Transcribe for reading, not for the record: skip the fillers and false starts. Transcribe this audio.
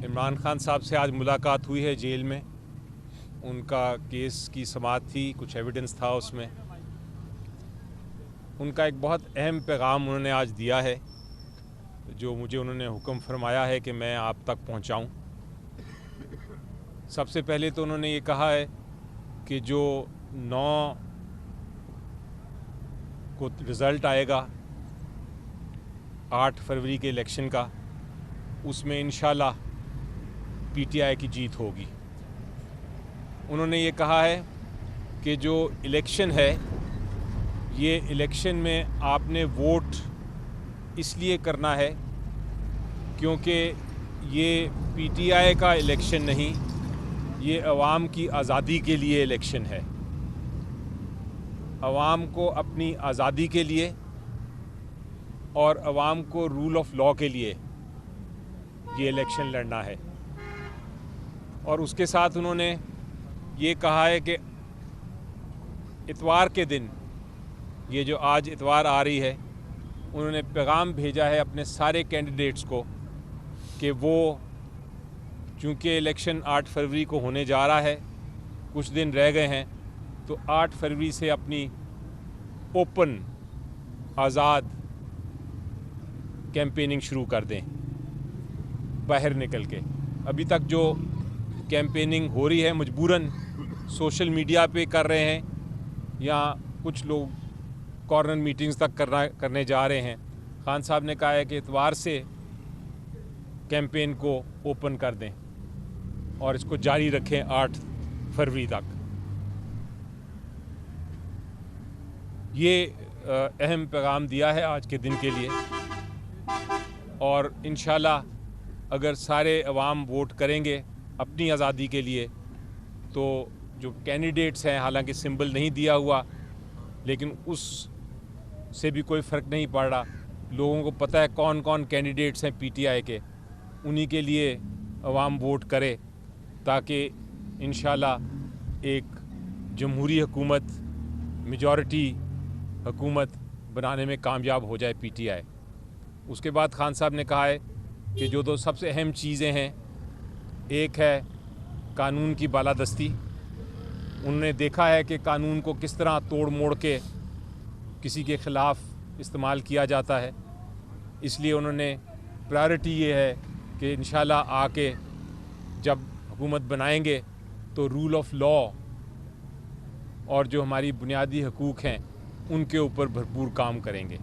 عمران خان صاحب سے آج ملاقات ہوئی ہے جیل میں. ان کا کیس کی سماعت تھی, کچھ ایویڈنس تھا اس میں. ان کا ایک بہت اہم پیغام انہوں نے آج دیا ہے جو مجھے انہوں نے حکم فرمایا ہے کہ میں آپ تک پہنچاؤں. سب سے پہلے تو انہوں نے یہ کہا ہے کہ جو 9 کو رزلٹ آئے گا 8 فروری کے الیکشن کا, اس میں انشاءاللہ پی ٹی آئی کی جیت ہوگی. انہوں نے یہ کہا ہے کہ جو الیکشن ہے یہ الیکشن میں آپ نے ووٹ اس لیے کرنا ہے کیونکہ یہ پی ٹی آئی کا الیکشن نہیں, یہ عوام کی آزادی کے لیے الیکشن ہے. عوام کو اپنی آزادی کے لیے اور عوام کو رول آف لاء کے لیے یہ الیکشن لڑنا ہے. اور اس کے ساتھ انہوں نے یہ کہا ہے کہ اتوار کے دن, یہ جو آج اتوار آ رہی ہے, انہوں نے پیغام بھیجا ہے اپنے سارے کینڈیڈیٹس کو کہ وہ چونکہ الیکشن 8 فروری کو ہونے جا رہا ہے, کچھ دن رہ گئے ہیں, تو 8 فروری سے اپنی اوپن آزاد کیمپیننگ شروع کر دیں باہر نکل کے. ابھی تک جو کیمپیننگ ہو رہی ہے مجبوراً سوشل میڈیا پہ کر رہے ہیں, یا کچھ لوگ کارنر میٹنگز تک کرنے جا رہے ہیں. خان صاحب نے کہا ہے کہ اتوار سے کیمپین کو اوپن کر دیں اور اس کو جاری رکھیں 8 فروری تک. یہ اہم پیغام دیا ہے آج کے دن کے لیے, اور انشاءاللہ اگر سارے عوام ووٹ کریں گے اپنی آزادی کے لیے تو جو کینڈیڈیٹس ہیں, حالانکہ سمبل نہیں دیا ہوا لیکن اس سے بھی کوئی فرق نہیں پڑ رہا, لوگوں کو پتہ ہے کون کون کینڈیڈیٹس ہیں پی ٹی آئی کے, انہی کے لیے عوام ووٹ کرے تاکہ انشاءاللہ ایک جمہوری حکومت, میجورٹی حکومت بنانے میں کامیاب ہو جائے پی ٹی آئی. اس کے بعد خان صاحب نے کہا ہے کہ جو 2 سب سے اہم چیزیں ہیں, ایک ہے قانون کی بالادستی. انہوں نے دیکھا ہے کہ قانون کو کس طرح توڑ موڑ کے کسی کے خلاف استعمال کیا جاتا ہے, اس لیے انہوں نے پرائرٹی یہ ہے کہ انشاءاللہ آ کے جب حکومت بنائیں گے تو رول آف لاء اور جو ہماری بنیادی حقوق ہیں ان کے اوپر بھرپور کام کریں گے.